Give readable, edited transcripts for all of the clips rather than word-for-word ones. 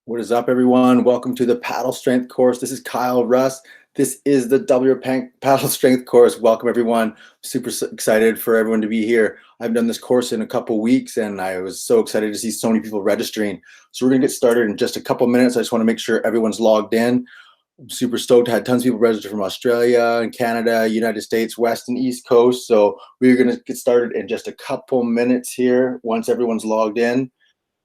What is up, everyone? Welcome to the paddle strength course. This is Kyle Russ. This is the W paddle strength course. Welcome, everyone. Super excited for everyone to be here. I've done this course in a couple weeks, and I was so excited to see so many people registering. So we're going to get started in just a couple minutes. I just want to make sure everyone's logged in. I'm super stoked. I had tons of people register from Australia and Canada, United States, West and East Coast. So we're going to get started in just a couple minutes here once everyone's logged in.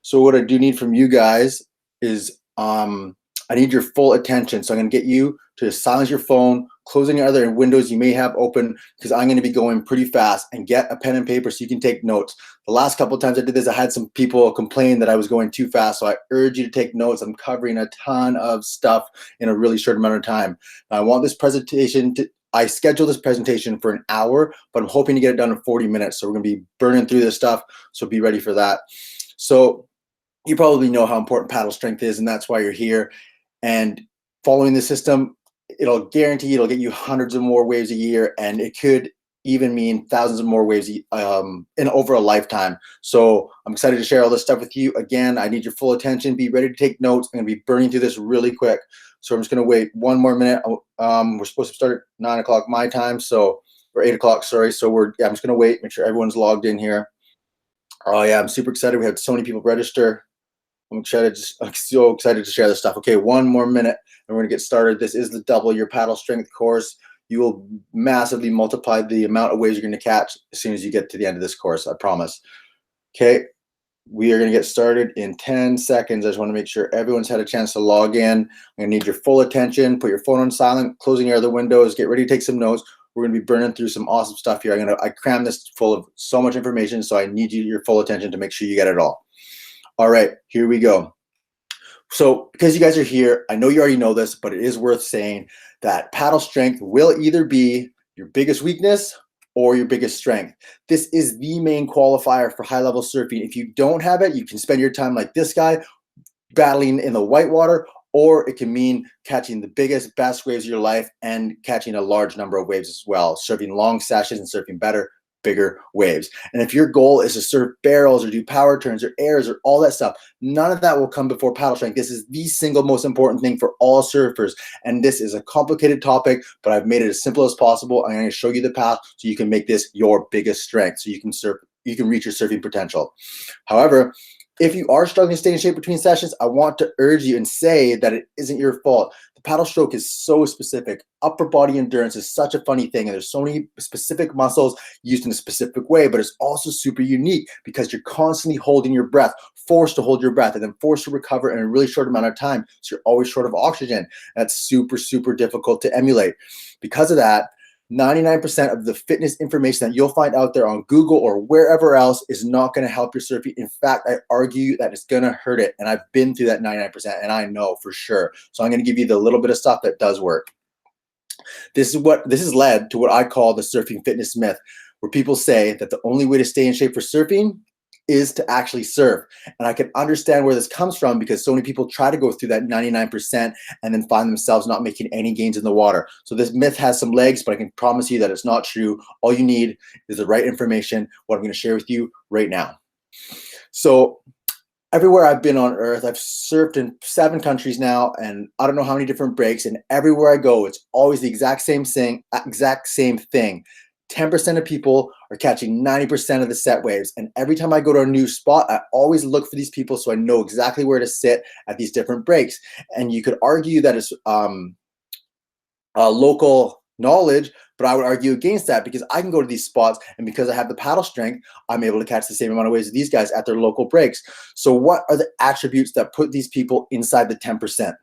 So what I do need from you guys is I need your full attention. So I'm going to get you to silence your phone, close any other windows you may have open, because I'm going to be going pretty fast, and get a pen and paper so you can take notes. The last couple of times I did this, I had some people complain that I was going too fast. So I urge you to take notes. I'm covering a ton of stuff in a really short amount of time. Now, I want this presentation I scheduled this presentation for an hour, but I'm hoping to get it done in 40 minutes. So we're going to be burning through this stuff. So be ready for that. So you probably know how important paddle strength is, and that's why you're here. And following the system, it'll guarantee it'll get you hundreds of more waves a year, and it could even mean thousands of more waves in over a lifetime. So I'm excited to share all this stuff with you. Again, I need your full attention. Be ready to take notes. I'm going to be burning through this really quick. So I'm just going to wait one more minute. We're supposed to start at 9 o'clock my time, or 8 o'clock, sorry. So I'm just going to wait, make sure everyone's logged in here. Oh yeah, I'm super excited. We had so many people register. I'm so excited to share this stuff. Okay, one more minute and we're gonna get started. This is the Double Your Paddle Strength course. You will massively multiply the amount of waves you're gonna catch as soon as you get to the end of this course, I promise. Okay, we are gonna get started in 10 seconds. I just wanna make sure everyone's had a chance to log in. I'm gonna need your full attention. Put your phone on silent, closing your other windows, get ready to take some notes. We're gonna be burning through some awesome stuff here. I crammed this full of so much information, so I need your full attention to make sure you get it all. All right, here we go. So because you guys are here, I know you already know this, but it is worth saying that paddle strength will either be your biggest weakness or your biggest strength. This is the main qualifier for high-level surfing. If you don't have it, you can spend your time like this guy, battling in the whitewater, or it can mean catching the biggest, best waves of your life and catching a large number of waves as well, surfing long sessions and surfing better, bigger waves. And if your goal is to surf barrels or do power turns or airs or all that stuff, none of that will come before paddle strength. This is the single most important thing for all surfers. And this is a complicated topic, but I've made it as simple as possible. I'm going to show you the path so you can make this your biggest strength, so you can reach your surfing potential. However, if you are struggling to stay in shape between sessions, I want to urge you and say that it isn't your fault. The paddle stroke is so specific. Upper body endurance is such a funny thing, and there's so many specific muscles used in a specific way, but it's also super unique because you're constantly holding your breath, forced to hold your breath, and then forced to recover in a really short amount of time. So you're always short of oxygen. That's super, super difficult to emulate. Because of that, 99% of the fitness information that you'll find out there on Google or wherever else is not going to help your surfing. In fact, I argue that it's going to hurt it. And I've been through that 99%, and I know for sure. So I'm going to give you the little bit of stuff that does work. This has led to what I call the surfing fitness myth, where people say that the only way to stay in shape for surfing is to actually surf. And I can understand where this comes from, because so many people try to go through that 99% and then find themselves not making any gains in the water. So this myth has some legs, but I can promise you that it's not true. All you need is the right information, what I'm going to share with you right now. So everywhere I've been on earth, I've surfed in 7 countries now, and I don't know how many different breaks, and everywhere I go, it's always the exact same thing. 10% of people are catching 90% of the set waves. And every time I go to a new spot, I always look for these people so I know exactly where to sit at these different breaks. And you could argue that it's local knowledge, but I would argue against that, because I can go to these spots, and because I have the paddle strength, I'm able to catch the same amount of waves as these guys at their local breaks. So what are the attributes that put these people inside the 10%?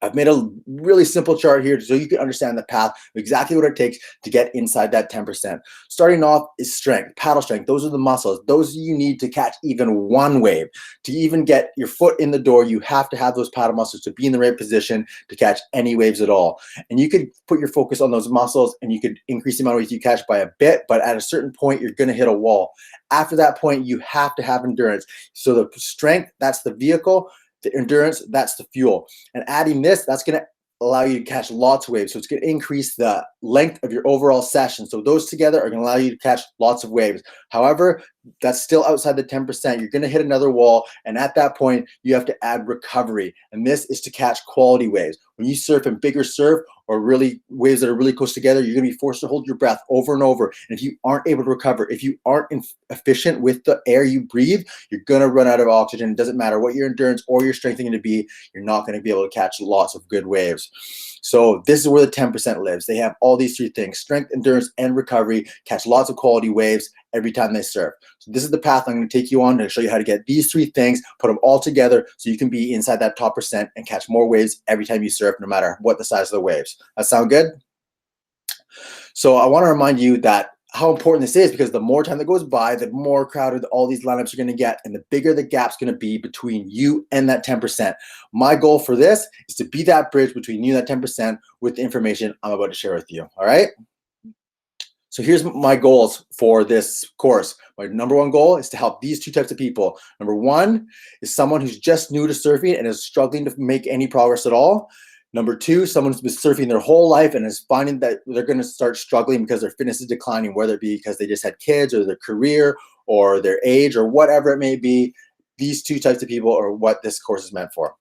I've made a really simple chart here so you can understand the path, exactly what it takes to get inside that 10%. Starting off is strength, paddle strength. Those are the muscles. Those you need to catch even one wave. To even get your foot in the door, you have to have those paddle muscles to be in the right position to catch any waves at all. And you could put your focus on those muscles, and you could increase the amount of waves you catch by a bit, but at a certain point, you're going to hit a wall. After that point, you have to have endurance. So the strength, that's the vehicle. The endurance, that's the fuel. And adding this, that's going to allow you to catch lots of waves. So it's going to increase the length of your overall session. So those together are going to allow you to catch lots of waves. However, that's still outside the 10%. You're going to hit another wall. And at that point, you have to add recovery. And this is to catch quality waves. When you surf in bigger surf or really waves that are really close together, you're going to be forced to hold your breath over and over. And if you aren't able to recover, if you aren't efficient with the air you breathe, you're going to run out of oxygen. It doesn't matter what your endurance or your strength is going to be. You're not going to be able to catch lots of good waves. So this is where the 10% lives. They have all these three things: strength, endurance, and recovery, catch lots of quality waves every time they surf. So this is the path I'm going to take you on to show you how to get these three things, put them all together so you can be inside that top percent and catch more waves every time you surf, no matter what the size of the waves. That sound good? So I want to remind you that how important this is, because the more time that goes by, the more crowded all these lineups are going to get, and the bigger the gap's going to be between you and that 10%. My goal for this is to be that bridge between you and that 10% with the information I'm about to share with you. All right. So here's my goals for this course. My number one goal is to help these two types of people. Number one is someone who's just new to surfing and is struggling to make any progress at all. Number two, someone who's been surfing their whole life and is finding that they're going to start struggling because their fitness is declining, whether it be because they just had kids or their career or their age or whatever it may be. These two types of people are what this course is meant for.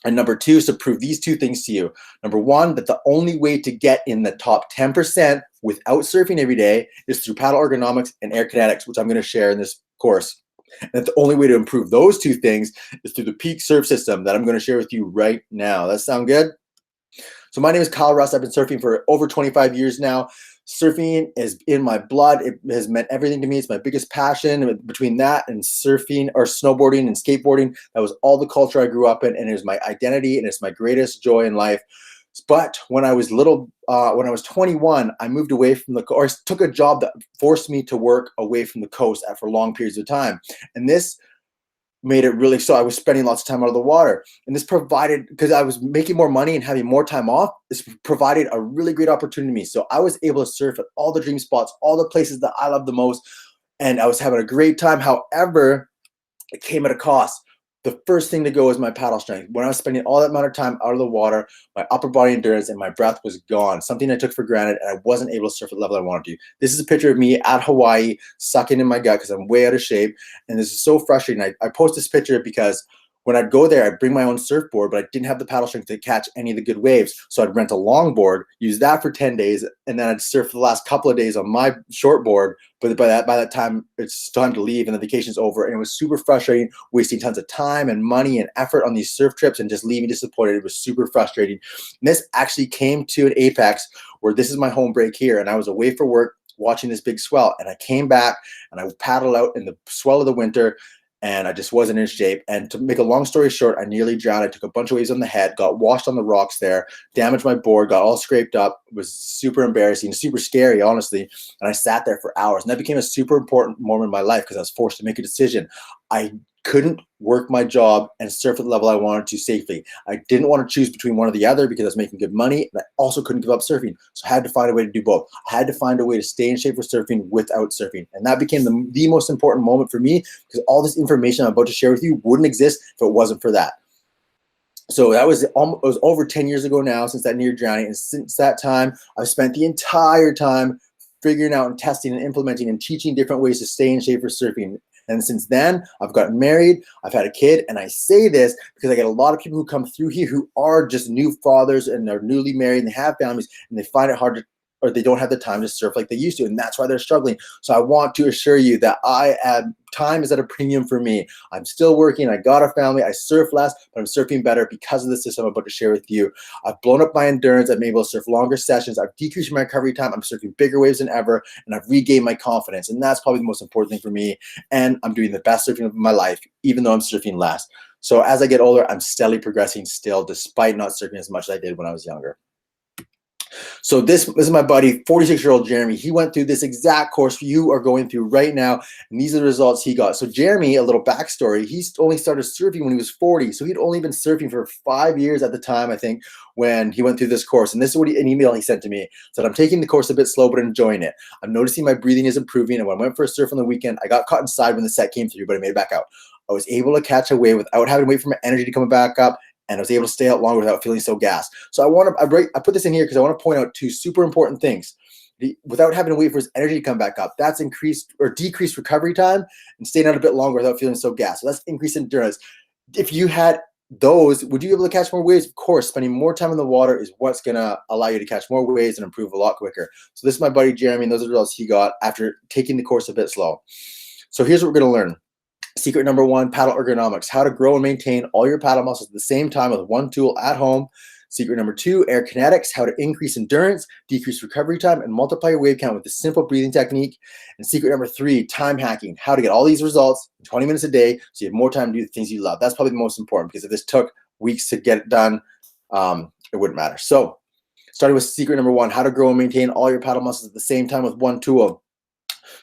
And number two is to prove these two things to you. Number one, that the only way to get in the top 10% without surfing every day is through paddle ergonomics and air kinetics, which I'm going to share in this course. And that the only way to improve those two things is through the P.E.A.K surf system that I'm going to share with you right now. That sound good? So my name is Kyle Russ. I've been surfing for over 25 years now. Surfing is in my blood. It has meant everything to me. It's my biggest passion. Between that and surfing or snowboarding and skateboarding, that was all the culture I grew up in, and it is my identity, and it's my greatest joy in life. But when I was little, when I was 21, I moved away from or took a job that forced me to work away from the coast for long periods of time. And this made it really so I was spending lots of time out of the water. And this provided, because I was making more money and having more time off, this provided a really great opportunity to me. So I was able to surf at all the dream spots, all the places that I love the most, and I was having a great time. However, it came at a cost. The first thing to go is my paddle strength. When I was spending all that amount of time out of the water, my upper body endurance and my breath was gone, something I took for granted, and I wasn't able to surf at the level I wanted to. This is a picture of me at Hawaii, sucking in my gut because I'm way out of shape, and this is so frustrating. I post this picture because when I'd go there, I'd bring my own surfboard, but I didn't have the paddle strength to catch any of the good waves. So I'd rent a longboard, use that for 10 days, and then I'd surf for the last couple of days on my shortboard. But by that time, it's time to leave and the vacation's over. And it was super frustrating, wasting tons of time and money and effort on these surf trips and just leaving disappointed. It was super frustrating. And this actually came to an apex where this is my home break here. And I was away for work watching this big swell. And I came back and I paddled out in the swell of the winter, and I just wasn't in shape. And to make a long story short, I nearly drowned. I took a bunch of waves on the head, got washed on the rocks there, damaged my board, got all scraped up. It was super embarrassing, super scary, honestly. And I sat there for hours. And that became a super important moment in my life because I was forced to make a decision. I couldn't work my job and surf at the level I wanted to safely. I didn't want to choose between one or the other because I was making good money, and I also couldn't give up surfing. So I had to find a way to do both. I had to find a way to stay in shape for surfing without surfing. And that became the most important moment for me, because all this information I'm about to share with you wouldn't exist if it wasn't for that. So that was almost, it was over 10 years ago now since that near drowning. And since that time, I've spent the entire time figuring out and testing and implementing and teaching different ways to stay in shape for surfing. And since then, I've gotten married, I've had a kid, and I say this because I get a lot of people who come through here who are just new fathers and they're newly married and they have families and they find it hard to, or they don't have the time to surf like they used to, and that's why they're struggling. So I want to assure you that time is at a premium for me. I'm still working, I got a family, I surf less, but I'm surfing better because of the system I'm about to share with you. I've blown up my endurance, I've been able to surf longer sessions, I've decreased my recovery time, I'm surfing bigger waves than ever, and I've regained my confidence. And that's probably the most important thing for me. And I'm doing the best surfing of my life, even though I'm surfing less. So as I get older, I'm steadily progressing still, despite not surfing as much as I did when I was younger. So this is my buddy, 46-year-old Jeremy. He went through this exact course you are going through right now, and these are the results he got. So Jeremy, a little backstory, he only started surfing when he was 40. So he'd only been surfing for 5 years at the time, I think, when he went through this course. And this is what an email he sent to me. Said, I'm taking the course a bit slow, but enjoying it. I'm noticing my breathing is improving. And when I went for a surf on the weekend, I got caught inside when the set came through, but I made it back out. I was able to catch a wave without having to wait for my energy to come back up. and I was able to stay out longer without feeling so gassed. So I put this in here because I want to point out two super important things. Without having to wait for his energy to come back up, that's increased or decreased recovery time and staying out a bit longer without feeling so gassed. So that's increased endurance. If you had those, would you be able to catch more waves? Of course, spending more time in the water is what's going to allow you to catch more waves and improve a lot quicker. So this is my buddy Jeremy, and those are the results he got after taking the course a bit slow. So here's what we're going to learn. Secret number one, paddle ergonomics, how to grow and maintain all your paddle muscles at the same time with one tool at home. Secret number two, Kinetics, how to increase endurance, decrease recovery time, and multiply your wave count with a simple breathing technique. And secret number three, time hacking, how to get all these results in 20 minutes a day so you have more time to do the things you love. That's probably the most important, because if this took weeks to get it done, it wouldn't matter. So starting with secret number one, how to grow and maintain all your paddle muscles at the same time with one tool.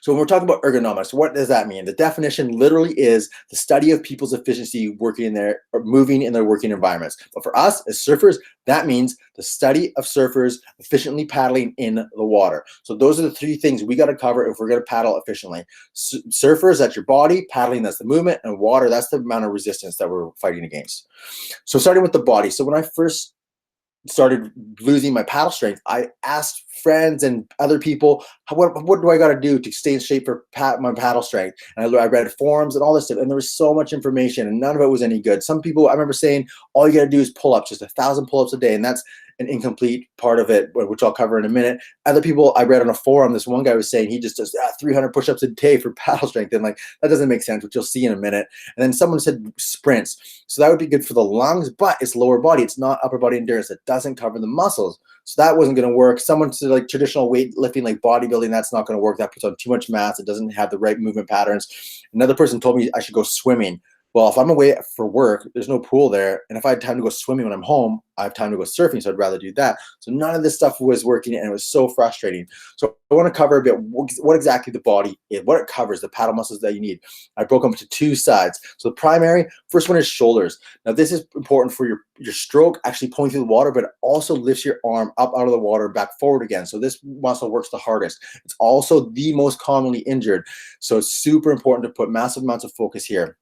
So when we're talking about ergonomics, what does that mean? The definition literally is the study of people's efficiency working in their or moving in their working environments. But for us as surfers, that means the study of surfers efficiently paddling in the water. So those are the three things we got to cover if we're going to paddle efficiently. Surfers, that's your body. Paddling, that's the movement. And water, that's the amount of resistance that we're fighting against. So starting with the body. So when I first started losing my paddle strength, I asked friends and other people, what do I got to do to stay in shape for my paddle strength? And I read forums and all this stuff, and there was so much information, and none of it was any good. Some people, I remember saying, all you got to do is pull ups, just 1,000 pull ups a day, and that's an incomplete part of it, which I'll cover in a minute. Other people I read on a forum, this one guy was saying he just does 300 push-ups a day for paddle strength, and like that doesn't make sense, which you'll see in a minute. And then someone said sprints, so that would be good for the lungs, but it's lower body, it's not upper body endurance. It doesn't cover the muscles, so that wasn't going to work. Someone said like traditional weightlifting, like bodybuilding, that's not going to work. That puts on too much mass. It doesn't have the right movement patterns. Another person told me I should go swimming. Well, if I'm away for work, there's no pool there. And if I had time to go swimming when I'm home, I have time to go surfing. So I'd rather do that. So none of this stuff was working, and it was so frustrating. So I want to cover a bit what exactly the body is, what it covers, the paddle muscles that you need. I broke them into two sides. So the primary, first one is shoulders. Now this is important for your stroke, actually pulling through the water, but it also lifts your arm up out of the water and back forward again. So this muscle works the hardest. It's also the most commonly injured. So it's super important to put massive amounts of focus here.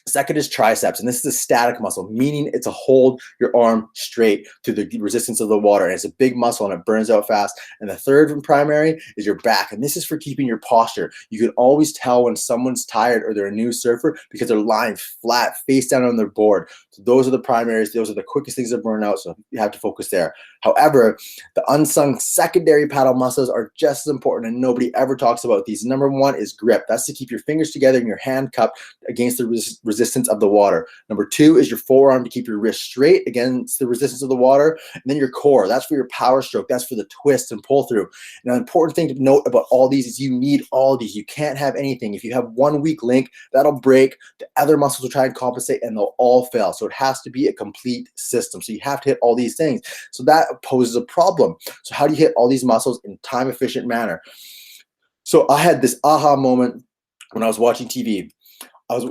Second is triceps, and this is a static muscle, meaning it's a hold your arm straight to the resistance of the water, and it's a big muscle and it burns out fast. And the third and primary is your back, and this is for keeping your posture. You can always tell when someone's tired or they're a new surfer because they're lying flat, face down on their board. So those are the primaries. Those are the quickest things to burn out, so you have to focus there. However, the unsung secondary paddle muscles are just as important, and nobody ever talks about these. Number one is grip. That's to keep your fingers together and your hand cupped against the resistance of the water. Number two is your forearm to keep your wrist straight against the resistance of the water. And then your core, that's for your power stroke. That's for the twist and pull through. Now, an important thing to note about all these is you need all these. You can't have anything. If you have one weak link, that'll break. The other muscles will try and compensate, and they'll all fail. So it has to be a complete system. So you have to hit all these things. So that poses a problem. So how do you hit all these muscles in time efficient manner? So I had this aha moment when I was watching TV.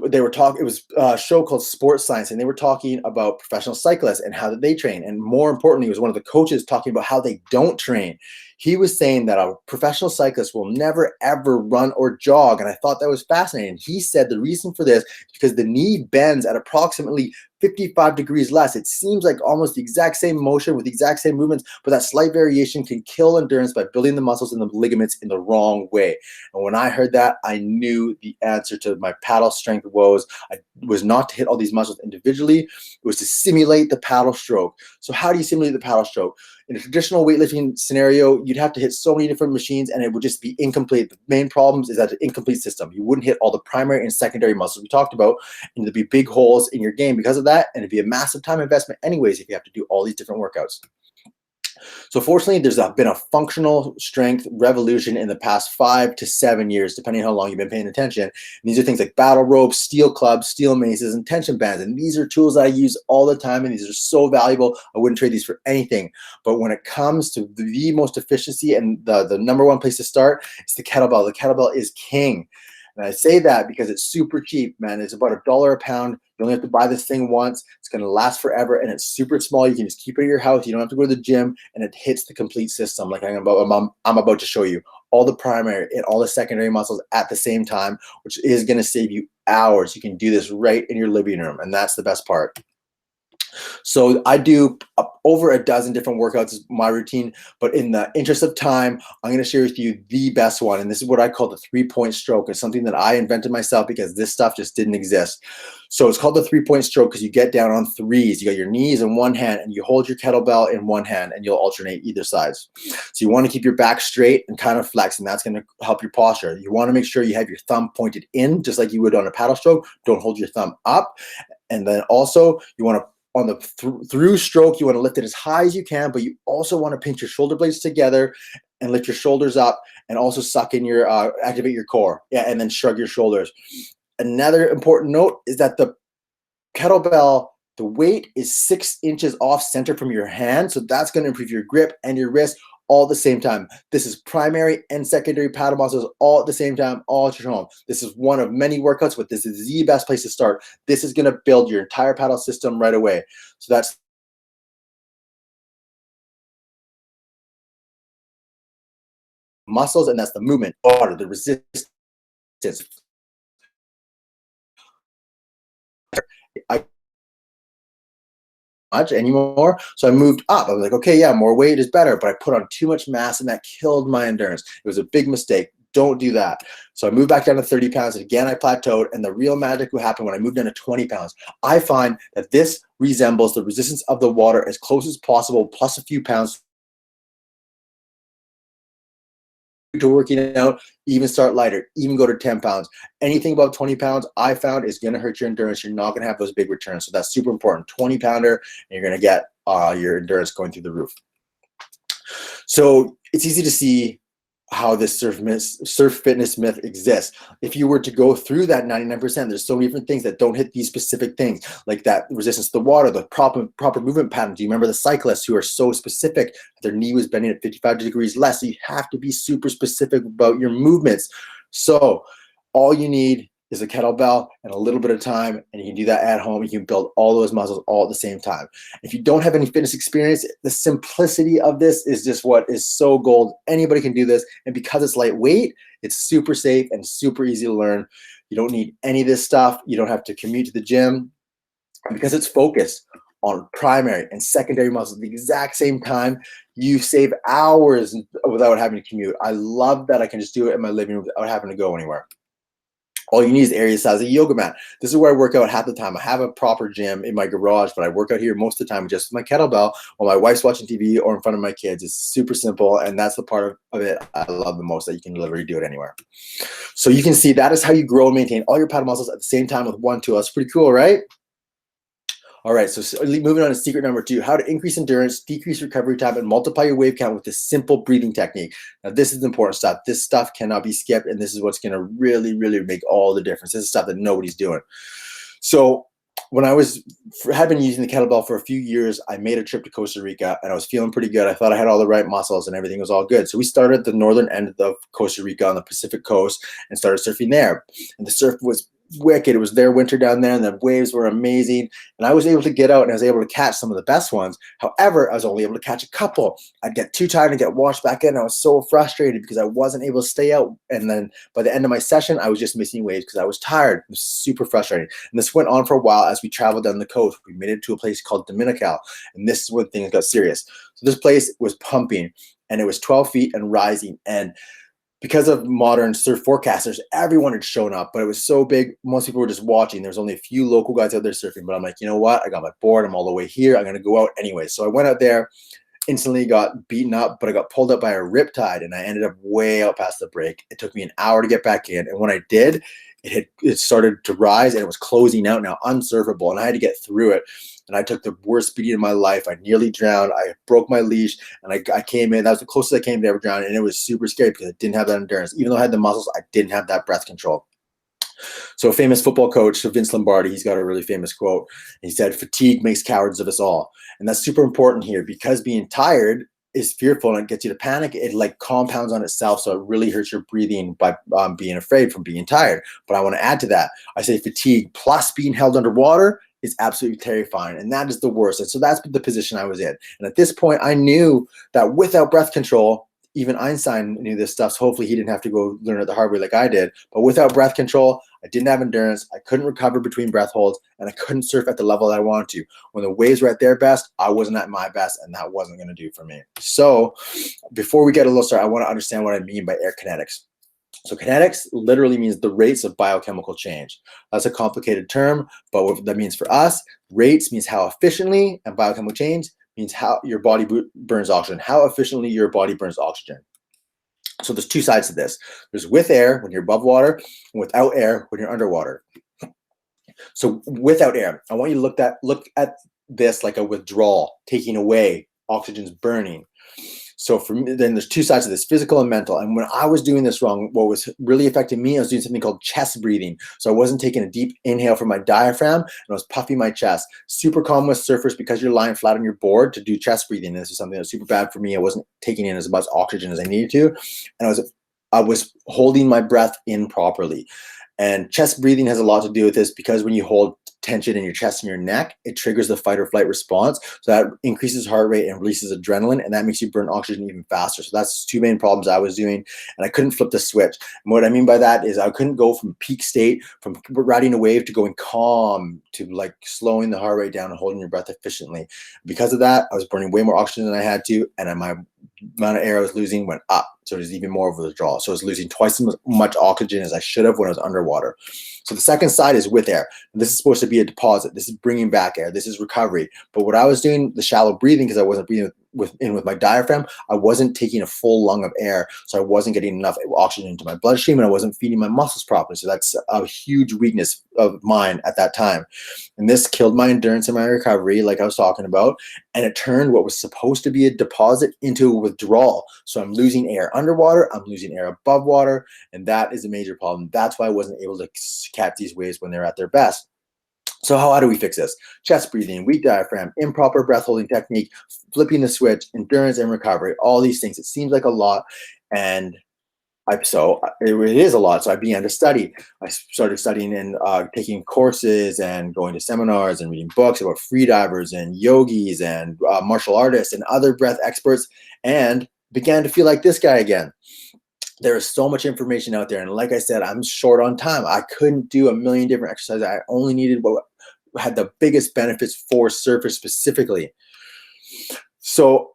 They were talking, it was a show called Sports Science, and they were talking about professional cyclists and how they train. And more importantly, it was one of the coaches talking about how they don't train. He was saying that a professional cyclist will never, ever run or jog. And I thought that was fascinating. He said the reason for this is because the knee bends at approximately 55 degrees less. It seems like almost the exact same motion with the exact same movements, but that slight variation can kill endurance by building the muscles and the ligaments in the wrong way. And when I heard that, I knew the answer to my paddle strength woes. I was not to hit all these muscles individually. It was to simulate the paddle stroke. So how do you simulate the paddle stroke? In a traditional weightlifting scenario, you'd have to hit so many different machines, and it would just be incomplete. The main problems is that it's an incomplete system. You wouldn't hit all the primary and secondary muscles we talked about, and there'd be big holes in your game because of that, and it'd be a massive time investment anyways if you have to do all these different workouts. So fortunately, there's been a functional strength revolution in the past 5 to 7 years, depending on how long you've been paying attention. And these are things like battle ropes, steel clubs, steel maces, and tension bands. And these are tools that I use all the time, and these are so valuable. I wouldn't trade these for anything. But when it comes to the most efficiency and the number one place to start, it's the kettlebell. The kettlebell is king. And I say that because it's super cheap, man. It's about $1 a pound. You only have to buy this thing once. It's going to last forever, and it's super small. You can just keep it in your house. You don't have to go to the gym, and it hits the complete system like I'm about to show you. All the primary and all the secondary muscles at the same time, which is going to save you hours. You can do this right in your living room, and that's the best part. So I do over a dozen different workouts is my routine, but in the interest of time, I'm going to share with you the best one. And this is what I call the 3-point stroke. It's something that I invented myself because this stuff just didn't exist. So it's called the 3-point stroke because you get down on threes. You got your knees in one hand and you hold your kettlebell in one hand and you'll alternate either sides. So you want to keep your back straight and kind of flex, and that's going to help your posture. You want to make sure you have your thumb pointed in just like you would on a paddle stroke. Don't hold your thumb up. And then also you want to on the through stroke, you want to lift it as high as you can, but you also want to pinch your shoulder blades together and lift your shoulders up and also suck in your, activate your core. Yeah, and then shrug your shoulders. Another important note is that the kettlebell, the weight is 6 inches off center from your hand. So that's going to improve your grip and your wrist all at the same time. This is primary and secondary paddle muscles all at the same time, all at your home. This is one of many workouts, but this is the best place to start. This is going to build your entire paddle system right away. So that's muscles, and that's the movement, water, the resistance. I much anymore. So I moved up. I was like, okay, yeah, more weight is better, but I put on too much mass and that killed my endurance. It was a big mistake. Don't do that. So I moved back down to 30 pounds. And again, I plateaued. And the real magic will happen when I moved down to 20 pounds. I find that this resembles the resistance of the water as close as possible, plus a few pounds to working out, even start lighter, even go to 10 pounds. Anything above 20 pounds, I found is going to hurt your endurance. You're not going to have those big returns. So that's super important. 20 pounder, and you're going to get your endurance going through the roof. So it's easy to see how this surf fitness myth exists. If you were to go through that 99%, there's so many different things that don't hit these specific things, like that resistance to the water, the proper movement pattern. Do you remember the cyclists who are so specific? Their knee was bending at 55 degrees less. So you have to be super specific about your movements. So all you need is a kettlebell and a little bit of time, and you can do that at home. You can build all those muscles all at the same time. If you don't have any fitness experience, the simplicity of this is just what is so gold. Anybody can do this, and because it's lightweight, it's super safe and super easy to learn. You don't need any of this stuff. You don't have to commute to the gym. And because it's focused on primary and secondary muscles at the exact same time, you save hours without having to commute. I love that I can just do it in my living room without having to go anywhere. All you need is area size of a yoga mat. This is where I work out half the time. I have a proper gym in my garage, but I work out here most of the time just with my kettlebell while my wife's watching TV or in front of my kids. It's super simple, and that's the part of it I love the most, that you can literally do it anywhere. So you can see that is how you grow and maintain all your paddle muscles at the same time with one tool. That's pretty cool, right? All right, so moving on to secret number 2, how to increase endurance, decrease recovery time, and multiply your wave count with this simple breathing technique. Now, this is important stuff. This stuff cannot be skipped, and this is what's going to really, really make all the difference. This is stuff that nobody's doing. So when I had been using the kettlebell for a few years, I made a trip to Costa Rica, and I was feeling pretty good. I thought I had all the right muscles, and everything was all good. So we started at the northern end of Costa Rica on the Pacific coast and started surfing there. And the surf was wicked. It was their winter down there, and the waves were amazing. And I was able to get out, and I was able to catch some of the best ones. However, I was only able to catch a couple. I'd get too tired and get washed back in. I was so frustrated because I wasn't able to stay out. And then by the end of my session, I was just missing waves because I was tired. It was super frustrating. And this went on for a while as we traveled down the coast. We made it to a place called Dominical, and this is when things got serious. So this place was pumping, and it was 12 feet and rising. And because of modern surf forecasters, everyone had shown up, but it was so big, most people were just watching. There's only a few local guys out there surfing, but I'm like, you know what? I got my board. I'm all the way here. I'm going to go out anyway. So I went out there, instantly got beaten up, but I got pulled up by a riptide, and I ended up way out past the break. It took me an hour to get back in, and when I did, it started to rise, and it was closing out now, unsurfable, and I had to get through it. And I took the worst beating of my life. I nearly drowned. I broke my leash, and I came in. That was the closest I came to ever drowning, and it was super scary because I didn't have that endurance. Even though I had the muscles, I didn't have that breath control. So a famous football coach, Vince Lombardi, he's got a really famous quote. He said, "Fatigue makes cowards of us all." And that's super important here, because being tired is fearful and it gets you to panic. It like compounds on itself, so it really hurts your breathing by being afraid from being tired. But I want to add to that. I say fatigue plus being held underwater is absolutely terrifying, and that is the worst. And so that's the position I was in. And at this point, I knew that without breath control, even Einstein knew this stuff, so hopefully he didn't have to go learn it the hard way like I did. But without breath control, I didn't have endurance, I couldn't recover between breath holds, and I couldn't surf at the level that I wanted to. When the waves were at their best, I wasn't at my best, and that wasn't going to do for me. So before we get a little started, I want to understand what I mean by air kinetics. So kinetics literally means the rates of biochemical change. That's a complicated term, but what that means for us, rates means how efficiently, and biochemical change means how your body burns oxygen, how efficiently your body burns oxygen. So there's two sides to this. There's with air when you're above water, and without air when you're underwater. So without air, I want you to look at this like a withdrawal, taking away, oxygen's burning. So for me, then there's two sides to this, physical and mental. And when I was doing this wrong, what was really affecting me, I was doing something called chest breathing. So I wasn't taking a deep inhale from my diaphragm, and I was puffing my chest. Super common with surfers because you're lying flat on your board to do chest breathing. This is something that was super bad for me. I wasn't taking in as much oxygen as I needed to. And I was holding my breath in properly. And chest breathing has a lot to do with this because when you hold tension in your chest and your neck, it triggers the fight or flight response. So that increases heart rate and releases adrenaline, and that makes you burn oxygen even faster. So that's two main problems I was doing, and I couldn't flip the switch. And what I mean by that is I couldn't go from peak state, from riding a wave to going calm, to like slowing the heart rate down and holding your breath efficiently. Because of that, I was burning way more oxygen than I had to, and my amount of air I was losing went up. So there's even more of a withdrawal. So I was losing twice as much oxygen as I should have when I was underwater. So the second side is with air. And this is supposed to be a deposit. This is bringing back air. This is recovery. But what I was doing, the shallow breathing, because I wasn't breathing with my diaphragm, I wasn't taking a full lung of air. So I wasn't getting enough oxygen into my bloodstream, and I wasn't feeding my muscles properly. So that's a huge weakness of mine at that time. And this killed my endurance and my recovery, like I was talking about. And it turned what was supposed to be a deposit into a withdrawal. So I'm losing air underwater, I'm losing air above water, and that is a major problem. That's why I wasn't able to catch these waves when they're at their best. So how do we fix this? Chest breathing, weak diaphragm, improper breath holding technique, flipping the switch, endurance and recovery, all these things. It seems like a lot, and it is a lot. So I began to study. I started studying and taking courses and going to seminars and reading books about freedivers and yogis and martial artists and other breath experts, and began to feel like this guy again. There is so much information out there, and like I said, I'm short on time. I couldn't do a million different exercises. I only needed what had the biggest benefits for surfers specifically. So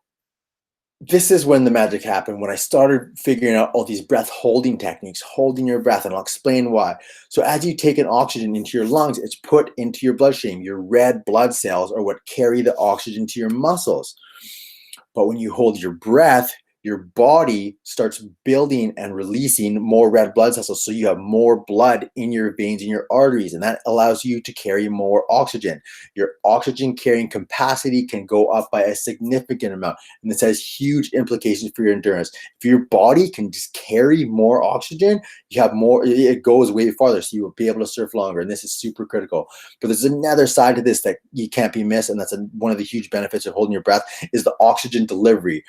this is when the magic happened, when I started figuring out all these breath holding techniques, holding your breath, and I'll explain why. So as you take in oxygen into your lungs, it's put into your bloodstream. Your red blood cells are what carry the oxygen to your muscles. But when you hold your breath, your body starts building and releasing more red blood cells. So you have more blood in your veins and your arteries, and that allows you to carry more oxygen. Your oxygen carrying capacity can go up by a significant amount, and this has huge implications for your endurance. If your body can just carry more oxygen, you have more, it goes way farther, so you will be able to surf longer, and this is super critical. But there's another side to this that you can't be missed, and that's one of the huge benefits of holding your breath, is the oxygen delivery.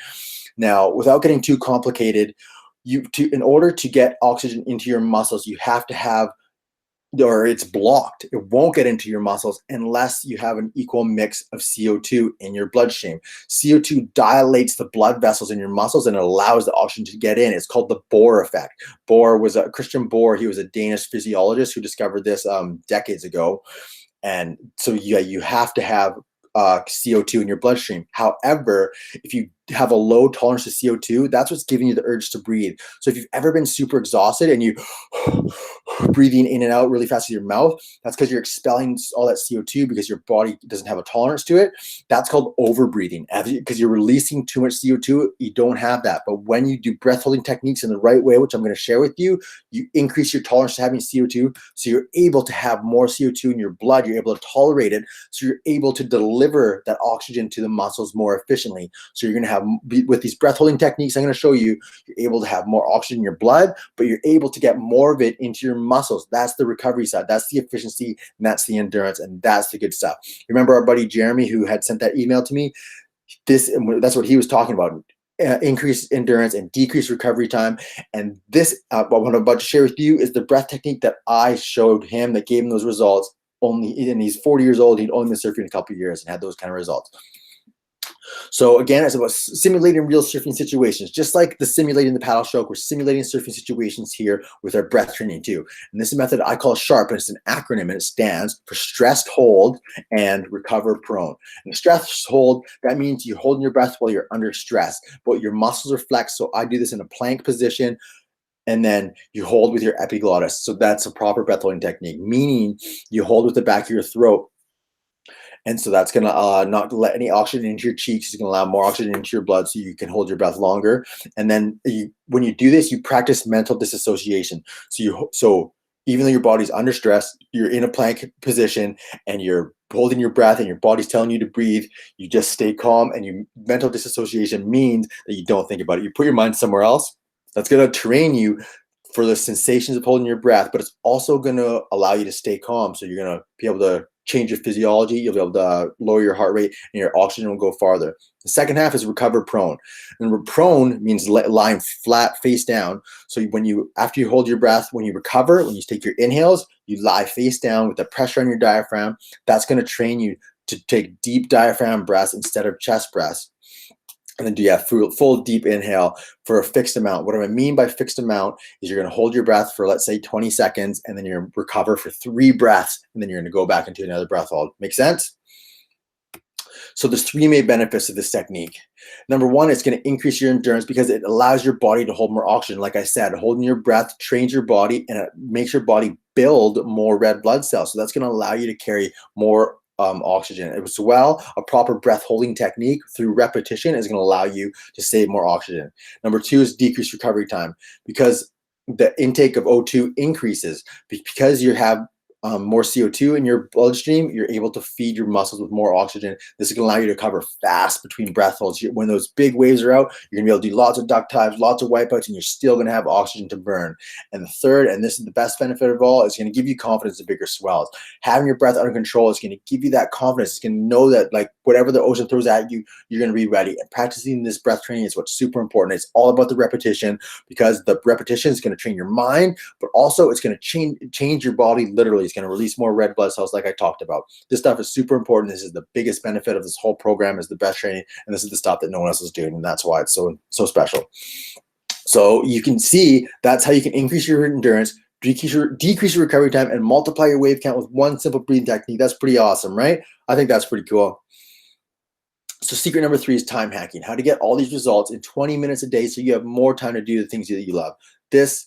Now, without getting too complicated, in order to get oxygen into your muscles, you have to have, or it's blocked. It won't get into your muscles unless you have an equal mix of CO2 in your bloodstream. CO2 dilates the blood vessels in your muscles and it allows the oxygen to get in. It's called the Bohr effect. Christian Bohr. He was a Danish physiologist who discovered this decades ago. And so yeah, you have to have CO2 in your bloodstream. However, if you have a low tolerance to CO2, that's what's giving you the urge to breathe. So if you've ever been super exhausted and you breathing in and out really fast with your mouth, that's because you're expelling all that CO2 because your body doesn't have a tolerance to it. That's called overbreathing. Because you're releasing too much CO2, you don't have that. But when you do breath holding techniques in the right way, which I'm going to share with you, you increase your tolerance to having CO2. So you're able to have more CO2 in your blood. You're able to tolerate it. So you're able to deliver that oxygen to the muscles more efficiently. So you're going to have, with these breath holding techniques I'm going to show you, you're able to have more oxygen in your blood, but you're able to get more of it into your muscles. That's the recovery side. That's the efficiency, and that's the endurance, and that's the good stuff. Remember our buddy Jeremy who had sent that email to me? That's what he was talking about. Increased endurance and decreased recovery time. And this, what I'm about to share with you, is the breath technique that I showed him that gave him those results. And he's 40 years old. He'd only been surfing a couple of years and had those kind of results. So again, it's about simulating real surfing situations. Just like the simulating the paddle stroke, we're simulating surfing situations here with our breath training too. And this method I call SHARP, and it's an acronym, and it stands for stressed hold and recover prone. And the stressed hold, that means you're holding your breath while you're under stress, but your muscles are flexed. So I do this in a plank position, and then you hold with your epiglottis. So that's a proper breath holding technique, meaning you hold with the back of your throat. And so that's going to not let any oxygen into your cheeks. It's going to allow more oxygen into your blood so you can hold your breath longer. And then when you do this, you practice mental disassociation. So even though your body's under stress, you're in a plank position and you're holding your breath and your body's telling you to breathe, you just stay calm. And mental disassociation means that you don't think about it. You put your mind somewhere else. That's going to train you for the sensations of holding your breath, but it's also going to allow you to stay calm. So you're going to be able to change your physiology. You'll be able to lower your heart rate and your oxygen will go farther. The second half is recover prone. And prone means lying flat face down. So after you hold your breath, when you recover, when you take your inhales, you lie face down with the pressure on your diaphragm. That's going to train you to take deep diaphragm breaths instead of chest breaths. And then do you have full deep inhale for a fixed amount. What do I mean by fixed amount is you're going to hold your breath for, let's say, 20 seconds, and then you're going to recover for 3 breaths, and then you're going to go back into another breath hold. Make sense? So there's 3 main benefits of this technique. Number 1, it's going to increase your endurance because it allows your body to hold more oxygen. Like I said, holding your breath trains your body and it makes your body build more red blood cells. So that's going to allow you to carry more oxygen. As well, a proper breath holding technique through repetition is going to allow you to save more oxygen. Number 2 is decreased recovery time because the intake of O2 increases because you have more CO2 in your bloodstream. You're able to feed your muscles with more oxygen. This is going to allow you to recover fast between breath holds. When those big waves are out, you're going to be able to do lots of duck dives, lots of wipeouts, and you're still going to have oxygen to burn. And the third, and this is the best benefit of all, is going to give you confidence in bigger swells. Having your breath under control is going to give you that confidence. It's going to know that like whatever the ocean throws at you, you're going to be ready. And practicing this breath training is what's super important. It's all about the repetition because the repetition is going to train your mind, but also it's going to change your body literally. It's going to release more red blood cells like I talked about. This stuff is super important. This is the biggest benefit of this whole program is the breath training, and this is the stuff that no one else is doing, and that's why it's so special. So you can see that's how you can increase your endurance, decrease your recovery time, and multiply your wave count with one simple breathing technique. That's pretty awesome, right? I think that's pretty cool. So secret number 3 is time hacking. How to get all these results in 20 minutes a day so you have more time to do the things that you love. This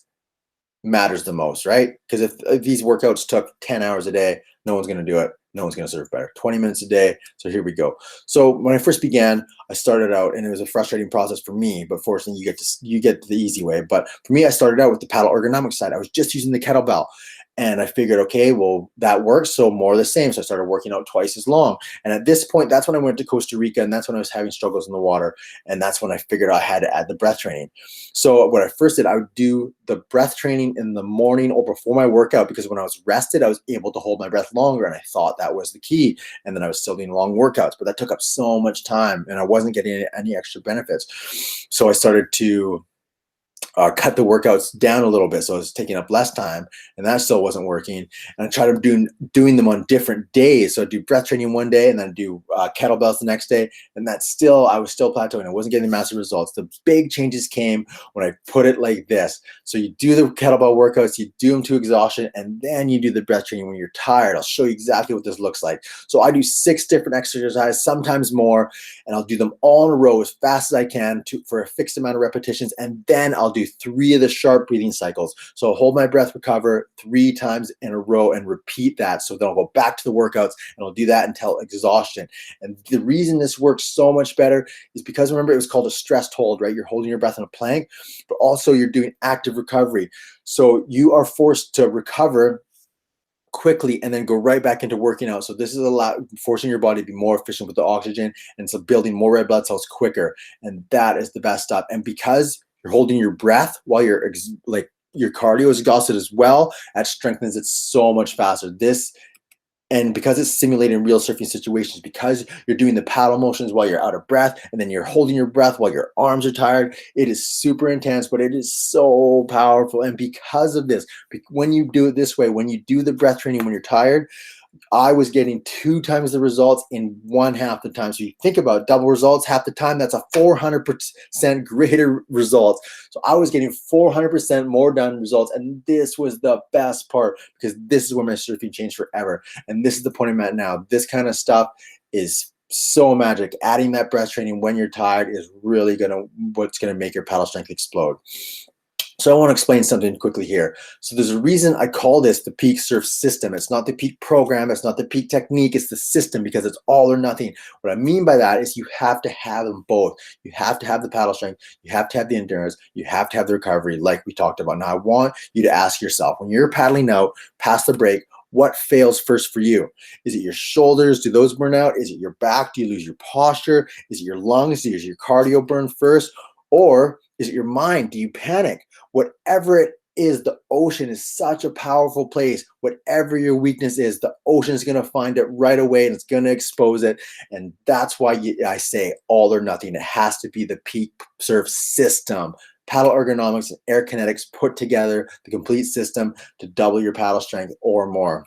matters the most, right? Because if these workouts took 10 hours a day, no one's going to do it. No one's going to surf better. 20 minutes a day. So here we go. So when I first began, I started out, and it was a frustrating process for me, but fortunately you get the easy way. But for me, I started out with the paddle ergonomics side. I was just using the kettlebell. And I figured, okay, well, that works. So more of the same. So I started working out twice as long. And at this point, that's when I went to Costa Rica, and that's when I was having struggles in the water. And that's when I figured I had to add the breath training. So what I first did, I would do the breath training in the morning or before my workout, because when I was rested, I was able to hold my breath longer. And I thought that was the key. And then I was still doing long workouts, but that took up so much time and I wasn't getting any extra benefits. So I started to cut the workouts down a little bit. So I was taking up less time, and that still wasn't working. And I tried doing them on different days. So I'd do breath training one day and then do kettlebells the next day. And I was still plateauing. I wasn't getting massive results. The big changes came when I put it like this. So you do the kettlebell workouts, you do them to exhaustion, and then you do the breath training when you're tired. I'll show you exactly what this looks like. So I do 6 different exercises, sometimes more, and I'll do them all in a row as fast as I can for a fixed amount of repetitions. And then I'll do 3 of the sharp breathing cycles. So I'll hold my breath, recover 3 times in a row, and repeat that. So then I'll go back to the workouts, and I'll do that until exhaustion. And the reason this works so much better is because, remember, it was called a stressed hold, right? You're holding your breath in a plank, but also you're doing active recovery. So you are forced to recover quickly and then go right back into working out. So this is forcing your body to be more efficient with the oxygen, and so building more red blood cells quicker. And that is the best stuff. And because you're holding your breath while your cardio is exhausted as well, that strengthens it so much faster. And because it's simulating real surfing situations, because you're doing the paddle motions while you're out of breath, and then you're holding your breath while your arms are tired, it is super intense, but it is so powerful. And because of this, when you do it this way, when you do the breath training when you're tired, I was getting 2 times the results in 1/2 the time. So you think about double results half the time, that's a 400% greater results. So I was getting 400% more done results. And this was the best part, because this is where my surfing changed forever. And this is the point I'm at now. This kind of stuff is so magic. Adding that breath training when you're tired is really what's gonna make your paddle strength explode. So I want to explain something quickly here. So there's a reason I call this the P.E.A.K surf system. It's not the P.E.A.K program. It's not the P.E.A.K technique. It's the system, because it's all or nothing. What I mean by that is you have to have them both. You have to have the paddle strength. You have to have the endurance. You have to have the recovery, like we talked about. Now, I want you to ask yourself, when you're paddling out past the break, what fails first for you? Is it your shoulders? Do those burn out? Is it your back? Do you lose your posture? Is it your lungs? Does your cardio burn first? Or is it your mind? Do you panic? Whatever it is, the ocean is such a powerful place. Whatever your weakness is, the ocean is going to find it right away, and it's going to expose it. And that's why I say all or nothing. It has to be the P.E.A.K surf system. Paddle ergonomics and air kinetics put together, the complete system to double your paddle strength or more.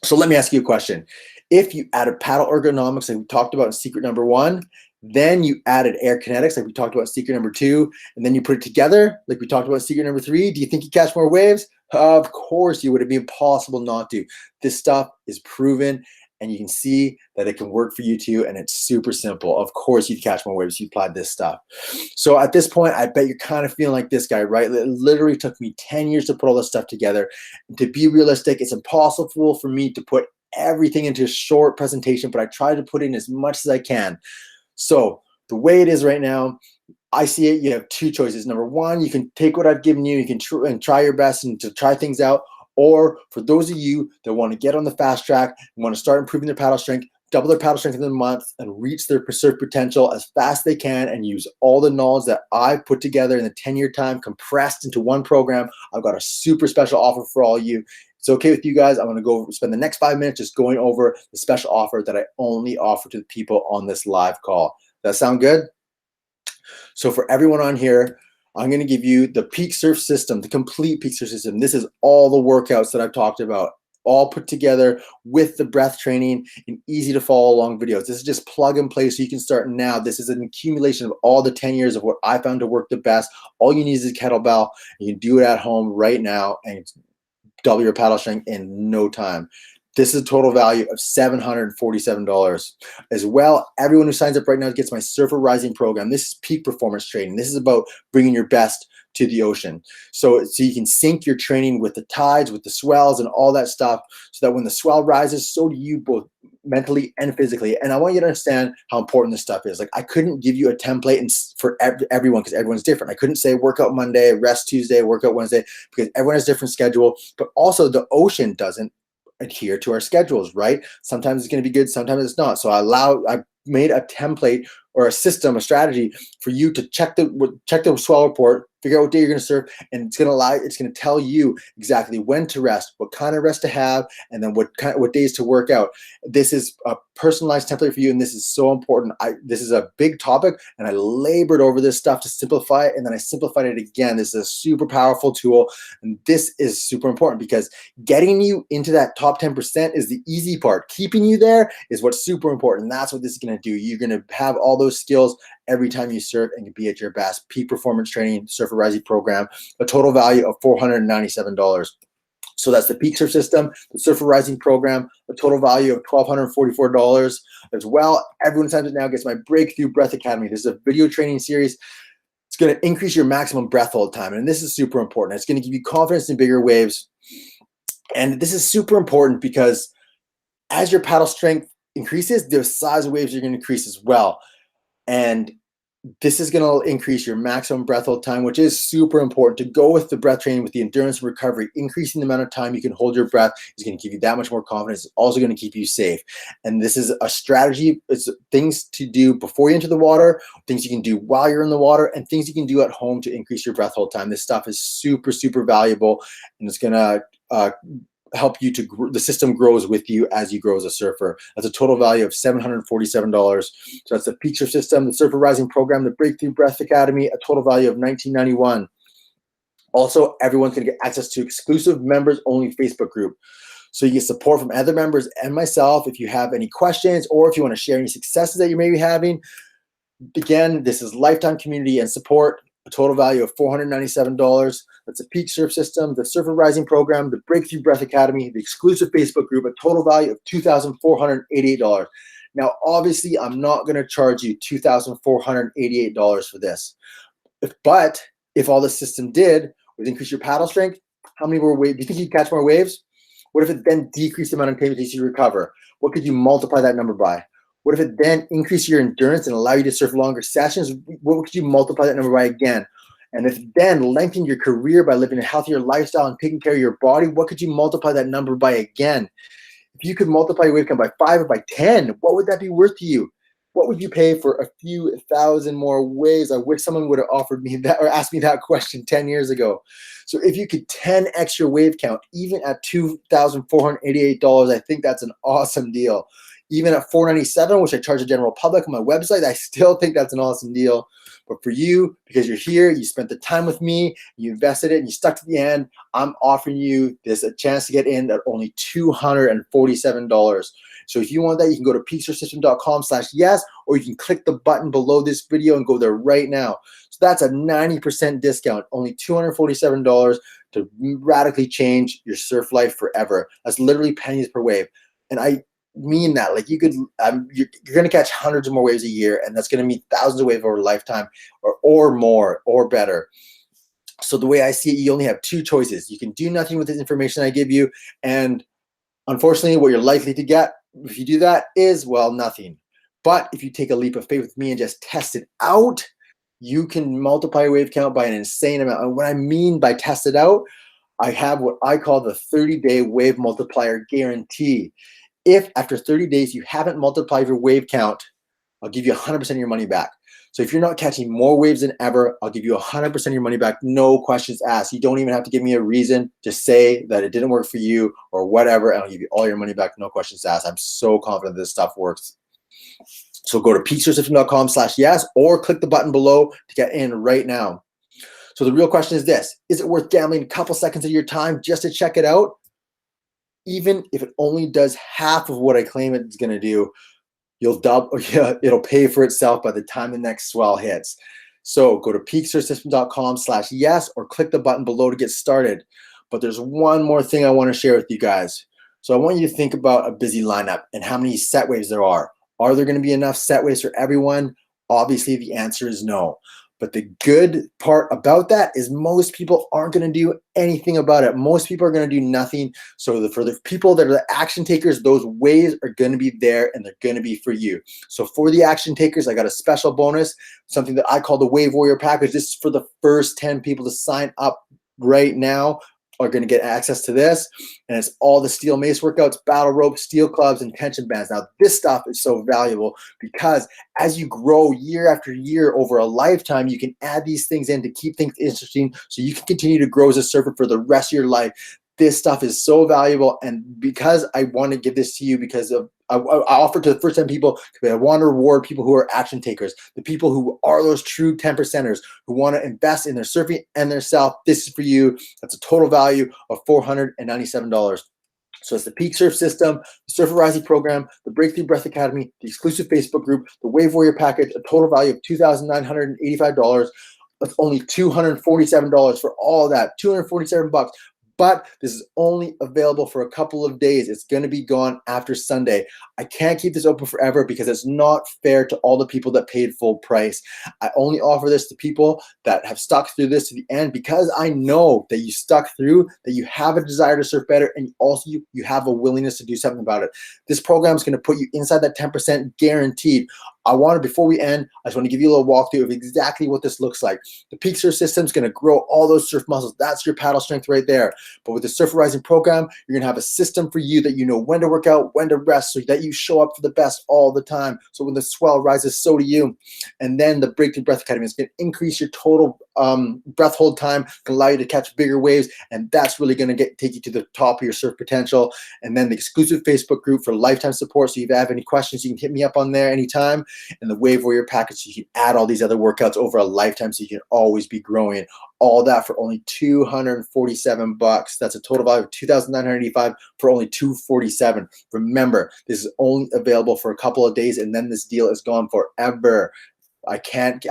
So let me ask you a question. If you added paddle ergonomics, like we talked about in secret number 1, then you added air kinetics, like we talked about in secret number 2, and then you put it together, like we talked about in secret number 3, do you think you catch more waves? Of course you would. It'd be impossible not to. This stuff is proven, and you can see that it can work for you too, and it's super simple. Of course you'd catch more waves if you applied this stuff. So at this point, I bet you're kind of feeling like this guy, right? It literally took me 10 years to put all this stuff together. To be realistic, it's impossible for me to put everything into a short presentation, but I try to put in as much as I can. So the way it is right now, I see it, you have 2 choices. Number 1, you can take what I've given you, you can try your best and to try things out. Or for those of you that want to get on the fast track and want to start improving their paddle strength, double their paddle strength in a month and reach their surf potential as fast as they can, and use all the knowledge that I've put together in the 10-year time compressed into one program, I've got a super special offer for all you. It's okay with you guys. I'm going to go spend the next 5 minutes just going over the special offer that I only offer to the people on this live call. Does that sound good? So for everyone on here, I'm going to give you the P.E.A.K surf system, the complete P.E.A.K surf system. This is all the workouts that I've talked about, all put together with the breath training and easy to follow along videos. This is just plug and play, so you can start now. This is an accumulation of all the 10 years of what I found to work the best. All you need is a kettlebell. You can do it at home right now and double your paddle strength in no time. This is a total value of $747. As well, everyone who signs up right now gets my Surfer Rising program. This is peak performance training. This is about bringing your best to the ocean. So you can sync your training with the tides, with the swells and all that stuff, so that when the swell rises, so do you, both mentally and physically. And I want you to understand how important this stuff is. Like, I couldn't give you a template for everyone, because everyone's different. I couldn't say workout Monday, rest Tuesday, workout Wednesday, because everyone has a different schedule. But also the ocean doesn't adhere to our schedules, right? Sometimes it's going to be good, sometimes it's not. So I made a template or a system, a strategy for you to check the swell report, figure out what day you're going to surf, and it's going to tell you exactly when to rest, what kind of rest to have, and then what days to work out. This is a personalized template for you, and this is so important. This is a big topic, and I labored over this stuff to simplify it, and then I simplified it again. This is a super powerful tool, and this is super important, because getting you into that top 10% is the easy part. Keeping you there is what's super important, and that's what this is going to do. You're going to have all those skills every time you surf and can be at your best. Peak performance training, Surfer Rising program, a total value of $497. So that's the P.E.A.K surf system, the Surfer Rising program, a total value of $1,244. As well, everyone who signs up now gets my Breakthrough Breath Academy. This is a video training series. It's going to increase your maximum breath hold time, and this is super important. It's going to give you confidence in bigger waves. And this is super important because as your paddle strength increases, the size of waves are going to increase as well. And this is going to increase your maximum breath hold time, which is super important. To go with the breath training, with the endurance and recovery, increasing the amount of time you can hold your breath is going to give you that much more confidence. It's also going to keep you safe. And this is a strategy. It's things to do before you enter the water, things you can do while you're in the water, and things you can do at home to increase your breath hold time. This stuff is super, super valuable, and it's going to help you to the system grows with you as you grow as a surfer. That's a total value of $747. So that's the P.E.A.K surf system, the Surfer Rising program, the Breakthrough Breath Academy, a total value of $1991. Also, everyone's going to get access to exclusive members only Facebook group. So you get support from other members and myself if you have any questions or if you want to share any successes that you may be having. Again, this is lifetime community and support, a total value of $497. That's a P.E.A.K surf system, the Surfer Rising program, the Breakthrough Breath Academy, the exclusive Facebook group, a total value of $2,488. Now, obviously, I'm not going to charge you $2,488 for this. But if all the system did was increase your paddle strength, how many more waves? Do you think you'd catch more waves? What if it then decreased the amount of time it takes you to recover? What could you multiply that number by? What if it then increased your endurance and allow you to surf longer sessions? What could you multiply that number by again? And if it then lengthened your career by living a healthier lifestyle and taking care of your body, what could you multiply that number by again? If you could multiply your wave count by 5 or by 10, what would that be worth to you? What would you pay for a few thousand more waves? I wish someone would have offered me that or asked me that question 10 years ago. So if you could 10x your wave count, even at $2,488, I think that's an awesome deal. Even at $497, which I charge the general public on my website, I still think that's an awesome deal. But for you, because you're here, you spent the time with me, you invested it, and you stuck to the end, I'm offering you a chance to get in at only $247. So if you want that, you can go to peaksurfsystem.com/yes, or you can click the button below this video and go there right now. So that's a 90% discount, only $247 to radically change your surf life forever. That's literally pennies per wave. And I mean that. Like, you could, you're going to catch hundreds of more waves a year, and that's going to mean thousands of waves over a lifetime, or more, or better. So the way I see it, you only have two choices. You can do nothing with this information I give you, and unfortunately, what you're likely to get if you do that is, well, nothing. But if you take a leap of faith with me and just test it out, you can multiply your wave count by an insane amount. And what I mean by test it out, I have what I call the 30-day wave multiplier guarantee. If after 30 days you haven't multiplied your wave count, I'll give you 100% of your money back. So if you're not catching more waves than ever, I'll give you 100% of your money back, no questions asked. You don't even have to give me a reason. Just say that it didn't work for you or whatever, and I'll give you all your money back, no questions asked. I'm so confident this stuff works. So go to peaksurfsystem.com/yes, or click the button below to get in right now. So the real question is this: is it worth gambling a couple seconds of your time just to check it out? Even if it only does half of what I claim it's going to do, you'll double, it'll pay for itself by the time the next swell hits. So go to peaksurfsystem.com/yes, or click the button below to get started. But there's one more thing I want to share with you guys. So I want you to think about a busy lineup and how many set waves there are. Are there going to be enough set waves for everyone? Obviously, the answer is no. But the good part about that is most people aren't going to do anything about it. Most people are going to do nothing. So for the people that are the action takers, those waves are going to be there, and they're going to be for you. So for the action takers, I got a special bonus, something that I call the Wave Warrior Package. This is for the first 10 people to sign up right now, are going to get access to this, and it's all the steel mace workouts, battle ropes, steel clubs, and tension bands. Now, this stuff is so valuable because as you grow year after year over a lifetime, you can add these things in to keep things interesting so you can continue to grow as a surfer for the rest of your life. This stuff is so valuable, and because I want to give this to you, because of I offer to the first 10 people, because I want to reward people who are action takers, the people who are those true 10%ers who want to invest in their surfing and their self. This is for you. That's a total value of $497. So it's the P.E.A.K Surf System, the Surfer Rising program, the Breakthrough Breath Academy, the exclusive Facebook group, the Wave Warrior Package, a total value of $2,985. That's only $247 for all of that, $247. But this is only available for a couple of days. It's going to be gone after Sunday. I can't keep this open forever because it's not fair to all the people that paid full price. I only offer this to people that have stuck through this to the end, because I know that you stuck through, that you have a desire to surf better, and also you have a willingness to do something about it. This program is going to put you inside that 10% guaranteed. Before we end, I just want to give you a little walkthrough of exactly what this looks like. The P.E.A.K Surf System is going to grow all those surf muscles. That's your paddle strength right there. But with the Surfer Rising program, you're going to have a system for you that you know when to work out, when to rest, so that you show up for the best all the time. So when the swell rises, so do you. And then the Breakthrough Breath Academy is going to increase your total breath hold time can allow you to catch bigger waves, and that's really going to take you to the top of your surf potential. And then the exclusive Facebook group for lifetime support. So if you have any questions, you can hit me up on there anytime. And the Wave Warrior package, you can add all these other workouts over a lifetime, so you can always be growing. All that for only $247. That's a total value of $2,985 for only $247. Remember, this is only available for a couple of days, and then this deal is gone forever. I can't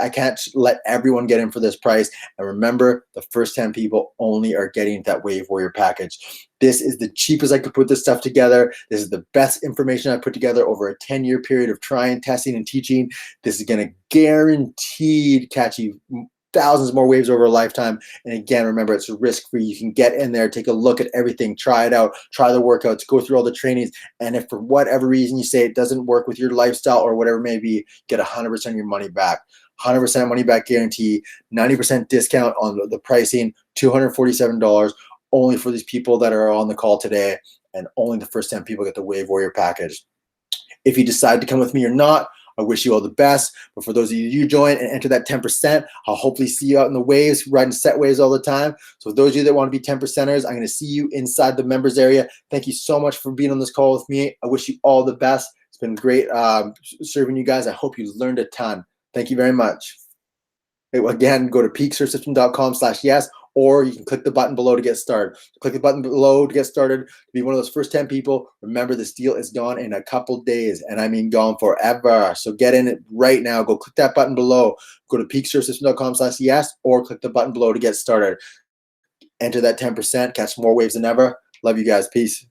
let everyone get in for this price. And remember, the first 10 people only are getting that Wave Warrior package. This is the cheapest I could put this stuff together. This is the best information I put together over a 10-year period of trying, testing, and teaching. This is going to guaranteed catch you thousands more waves over a lifetime. And again, remember, it's risk-free. You can get in there, take a look at everything, try it out, try the workouts, go through all the trainings. And if for whatever reason you say it doesn't work with your lifestyle or whatever it may be, get 100% of your money back. 100% money back guarantee, 90% discount on the pricing, $247 only for these people that are on the call today, and only the first 10 people get the Wave Warrior package. If you decide to come with me or not, I wish you all the best. But for those of you join and enter that 10%, I'll hopefully see you out in the waves, riding set waves all the time. So for those of you that want to be 10%ers, I'm going to see you inside the members area. Thank you so much for being on this call with me. I wish you all the best. It's been great serving you guys. I hope you learned a ton. Thank you very much. Again, go to peaksurfsystem.com/yes, or you can click the button below to get started. Click the button below to get started to be one of those first 10 people. Remember, this deal is gone in a couple days, and I mean gone forever. So get in it right now. Go click that button below. Go to peaksurfsystem.com/yes, or click the button below to get started. Enter that 10%, catch more waves than ever. Love you guys. Peace.